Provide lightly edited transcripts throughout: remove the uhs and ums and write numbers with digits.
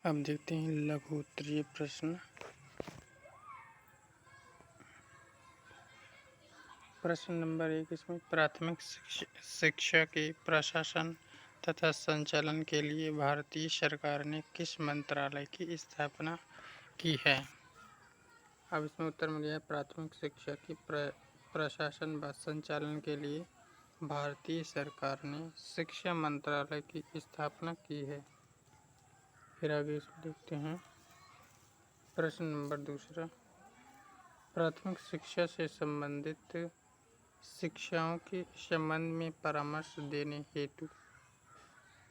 अब देखते हैं लघु उत्तरीय प्रश्न। प्रश्न नंबर 1, इसमें प्राथमिक शिक्षा के प्रशासन तथा संचालन के लिए भारतीय सरकार ने किस मंत्रालय की स्थापना की है। अब इसमें उत्तर मिला है प्राथमिक शिक्षा की प्रशासन व संचालन के लिए भारतीय सरकार ने शिक्षा मंत्रालय की स्थापना की है। फिर आगे इसमें देखते हैं प्रश्न नंबर 2, प्राथमिक शिक्षा से संबंधित शिक्षाओं के संबंध में परामर्श देने हेतु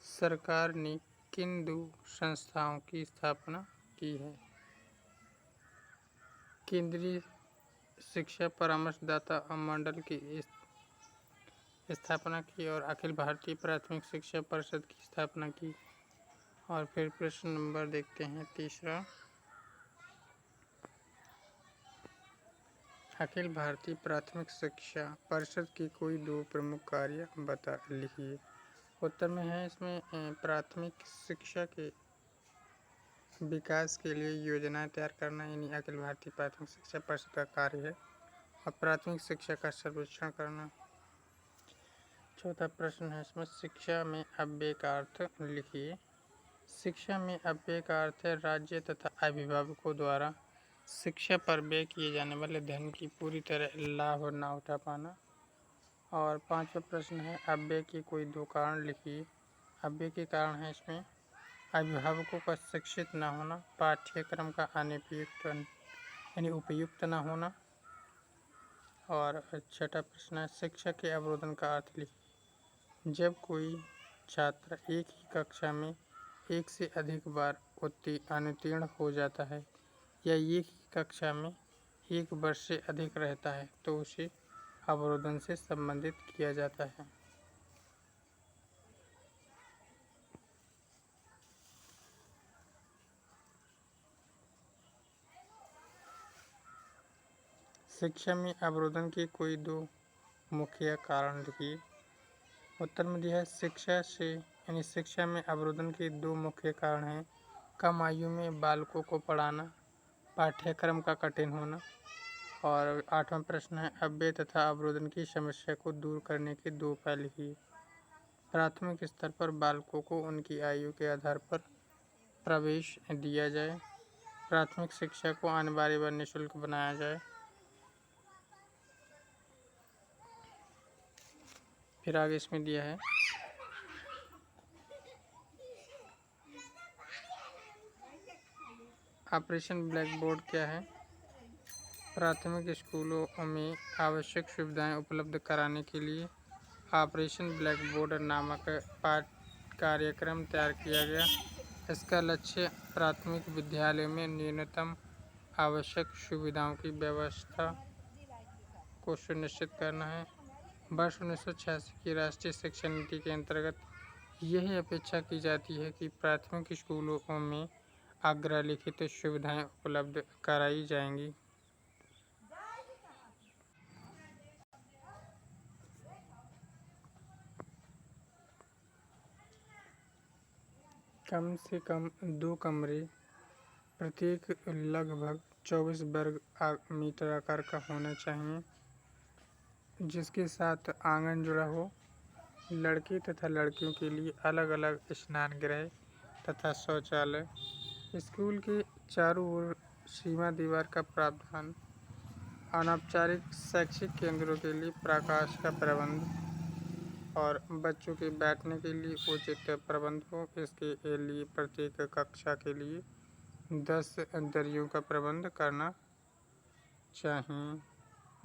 सरकार ने किन 2 संस्थाओं की स्थापना की है। केंद्रीय शिक्षा परामर्शदाता मंडल की स्थापना की और अखिल भारतीय प्राथमिक शिक्षा परिषद की स्थापना की। और फिर प्रश्न नंबर देखते हैं 3, अखिल भारतीय प्राथमिक शिक्षा परिषद की कोई 2 प्रमुख कार्य बता लिखिए। उत्तर में है इसमें प्राथमिक शिक्षा के विकास के लिए योजनाएं तैयार करना, यानी अखिल भारतीय प्राथमिक शिक्षा परिषद का कार्य है, और प्राथमिक शिक्षा का सर्वेक्षण करना। चौथा प्रश्न है इसमें शिक्षा में अव्यय का अर्थ लिखिए। शिक्षा में अव्यय का अर्थ है राज्य तथा अभिभावकों द्वारा शिक्षा पर व्यय किए जाने वाले धन की पूरी तरह लाभ न उठा पाना। और 5वां प्रश्न है अव्यय के कोई 2 कारण लिखिए। अव्यय के कारण है इसमें अभिभावकों का शिक्षित न होना, पाठ्यक्रम का अनुपयुक्त यानी उपयुक्त न होना। और 6वां प्रश्न है शिक्षा के अवरोधन का अर्थ लिखिए। जब कोई छात्र एक ही कक्षा में एक से अधिक बार अनुत्तीर्ण हो जाता है या एक ही कक्षा में 1 वर्ष से अधिक रहता है तो उसे अवरोधन से संबंधित किया जाता है। शिक्षा में अवरोधन के कोई 2 मुख्य कारण लिखिए। उत्तर में दिया है शिक्षा से यानी शिक्षा में अवरोधन के 2 मुख्य कारण हैं कम आयु में बालकों को पढ़ाना, पाठ्यक्रम का कठिन होना। और 8वां प्रश्न है अव्यय तथा अवरोधन की समस्या को दूर करने के 2 उपाय लिखिए। प्राथमिक स्तर पर बालकों को उनकी आयु के आधार पर प्रवेश दिया जाए, प्राथमिक शिक्षा को अनिवार्य व निःशुल्क बनाया जाए। फिर आगे इसमें दिया है ऑपरेशन ब्लैक बोर्ड क्या है। प्राथमिक स्कूलों में आवश्यक सुविधाएं उपलब्ध कराने के लिए ऑपरेशन ब्लैक बोर्ड नामक कार्यक्रम तैयार किया गया। इसका लक्ष्य प्राथमिक विद्यालयों में न्यूनतम आवश्यक सुविधाओं की व्यवस्था को सुनिश्चित करना है। वर्ष 1986 की राष्ट्रीय शिक्षा नीति के अंतर्गत यही अपेक्षा की जाती है कि प्राथमिक स्कूलों में अग्रलिखित सुविधाएं उपलब्ध कराई जाएंगी। कम से कम 2 कमरे, प्रत्येक लगभग 24 वर्ग मीटर आकार का होना चाहिए, जिसके साथ आंगन जुड़ा हो। लड़के तथा लड़कियों के लिए अलग अलग स्नान गृह तथा शौचालय। स्कूल के चारों ओर सीमा दीवार का प्रावधान। अनौपचारिक शैक्षिक केंद्रों के लिए प्रकाश का प्रबंध और बच्चों के बैठने के लिए उचित प्रबंध हो। इसके लिए प्रत्येक कक्षा के लिए 10 दरियों का प्रबंध करना चाहिए।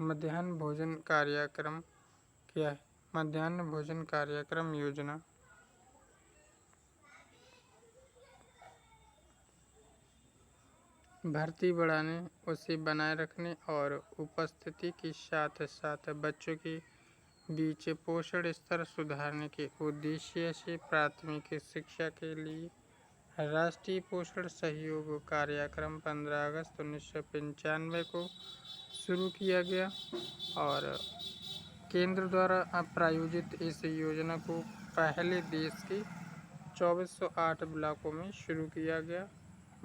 मध्याह्न भोजन कार्यक्रम क्या है। मध्याह्न भोजन कार्यक्रम योजना भर्ती बढ़ाने, उसे बनाए रखने और उपस्थिति के साथ साथ बच्चों के बीच पोषण स्तर सुधारने के उद्देश्य से प्राथमिक शिक्षा के लिए राष्ट्रीय पोषण सहयोग कार्यक्रम 15 अगस्त 1995 को शुरू किया गया और केंद्र द्वारा प्रायोजित इस योजना को पहले देश के 2408 ब्लॉकों में शुरू किया गया।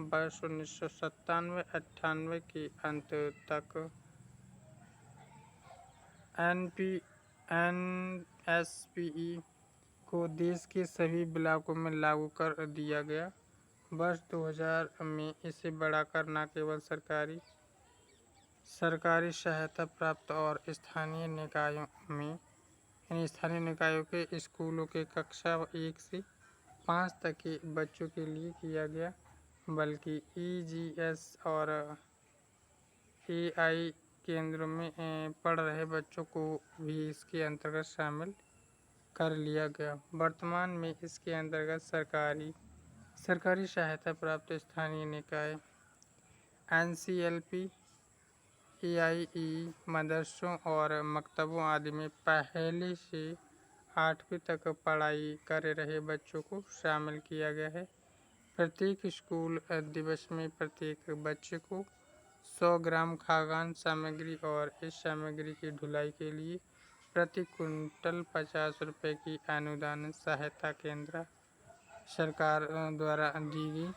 वर्ष 1997-98 के अंत तक NSPE को देश के सभी ब्लॉकों में लागू कर दिया गया। वर्ष 2000 में इसे बढ़ाकर न केवल सरकारी सहायता प्राप्त और स्थानीय निकायों के स्कूलों के कक्षा 1 से 5 तक के बच्चों के लिए किया गया, बल्कि EGS और AI केंद्रों में पढ़ रहे बच्चों को भी इसके अंतर्गत शामिल कर लिया गया। वर्तमान में इसके अंतर्गत सरकारी सहायता प्राप्त स्थानीय निकाय NCLP, AIE मदरसों और मकतबों आदि में पहले से 8वीं तक पढ़ाई कर रहे बच्चों को शामिल किया गया है। प्रत्येक स्कूल दिवस में प्रत्येक बच्चे को 100 ग्राम खाद्यान्न सामग्री और इस सामग्री की ढुलाई के लिए प्रति क्विंटल 50 रुपये की अनुदान सहायता केंद्र सरकार द्वारा दी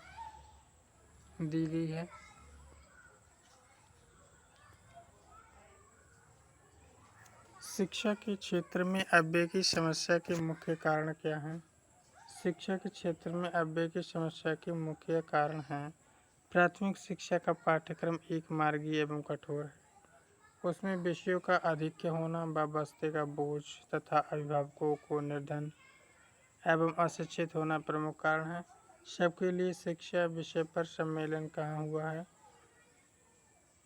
गई है। शिक्षा के क्षेत्र में अव्यय की समस्या के मुख्य कारण क्या हैं? शिक्षा के क्षेत्र में अव्यय की समस्या के मुख्य कारण हैं। प्राथमिक शिक्षा का पाठ्यक्रम एक मार्गीय एवं कठोर है। उसमें विषयों का आधिक्य होना, बस्ते का बोझ तथा अभिभावकों को निर्धन एवं अशिक्षित होना प्रमुख कारण है। सबके लिए शिक्षा विषय पर सम्मेलन कहाँ हुआ है?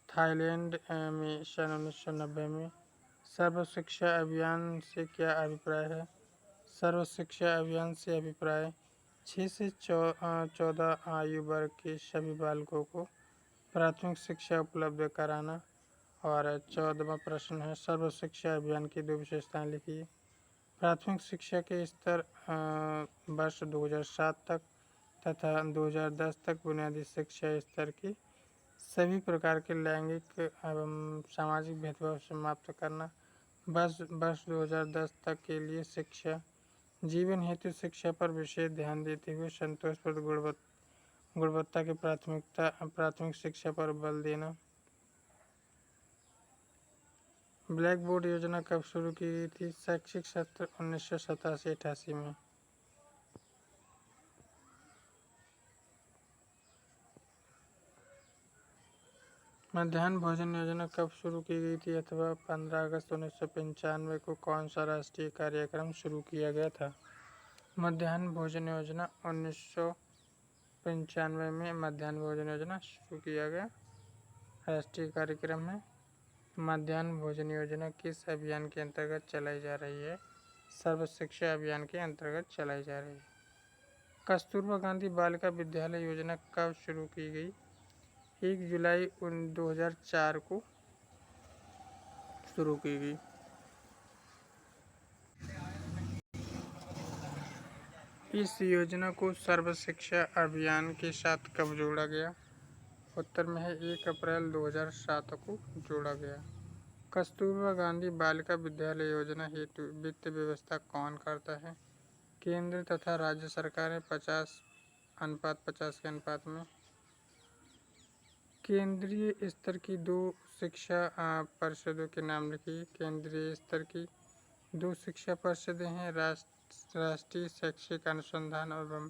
थाईलैंड में सन 1990 में। सर्व शिक्षा अभियान से क्या अभिप्राय है? सर्व शिक्षा अभियान से अभिप्राय 6 से 14 आयु वर्ग के सभी बालकों को प्राथमिक शिक्षा उपलब्ध कराना। और 14वां प्रश्न है, सर्व शिक्षा अभियान की 2 विशेषताएं लिखिए। प्राथमिक शिक्षा के स्तर वर्ष 2007 तक तथा 2010 तक बुनियादी शिक्षा स्तर की सभी प्रकार के लैंगिक एवं सामाजिक भेदभाव समाप्त करना। वर्ष 2010 तक के लिए शिक्षा जीवन हेतु शिक्षा पर विशेष ध्यान देते हुए संतोषप्रद गुणवत्ता की प्राथमिक शिक्षा पर बल देना। ब्लैक बोर्ड योजना कब शुरू की गई थी? शैक्षिक सत्र 1987-88 में। मध्याह्न भोजन योजना कब शुरू की गई थी अथवा 15 अगस्त 1995 को कौन सा राष्ट्रीय कार्यक्रम शुरू किया गया था? मध्याह्न भोजन योजना 1995 में मध्याह्न भोजन योजना शुरू किया गया राष्ट्रीय कार्यक्रम है। मध्याह्न भोजन योजना किस अभियान के अंतर्गत चलाई जा रही है? सर्व शिक्षा अभियान के अंतर्गत चलाई जा रही है। कस्तूरबा गांधी बालिका विद्यालय योजना कब शुरू की गई? 1 जुलाई 2004 को शुरू की गई। इस योजना को सर्व शिक्षा अभियान के साथ कब जोड़ा गया? उत्तर में है 1 अप्रैल 2007 को जोड़ा गया। कस्तूरबा गांधी बालिका विद्यालय योजना हेतु वित्त व्यवस्था कौन करता है? केंद्र तथा राज्य सरकारें 50:50 के अनुपात में। केंद्रीय स्तर की 2 शिक्षा परिषदों के नाम लिखिए। केंद्रीय स्तर की 2 शिक्षा परिषदें हैं, राष्ट्रीय शैक्षिक अनुसंधान एवं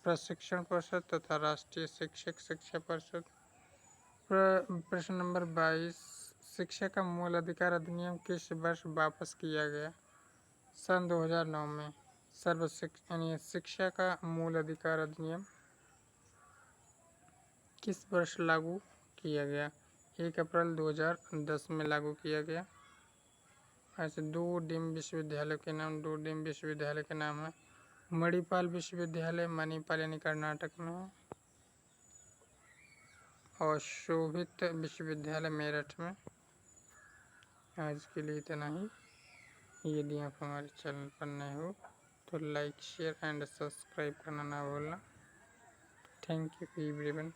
प्रशिक्षण परिषद तथा राष्ट्रीय शिक्षक शिक्षा परिषद। प्रश्न नंबर 22, शिक्षा का मूल अधिकार अधिनियम किस वर्ष वापस किया गया? सन 2009 में। शिक्षा का मूल अधिकार अधिनियम किस वर्ष लागू किया गया? 1 अप्रैल 2010 में लागू किया गया। ऐसे 2 डीम्ड विश्वविद्यालयों के नाम है मणिपाल विश्वविद्यालय, मणिपाल यानी कर्नाटक में है, और शोभित विश्वविद्यालय मेरठ में। आज के लिए इतना ही। यदि आप हमारे चैनल पर नए हो तो लाइक, शेयर एंड सब्सक्राइब करना ना भूलना। Thank you everyone.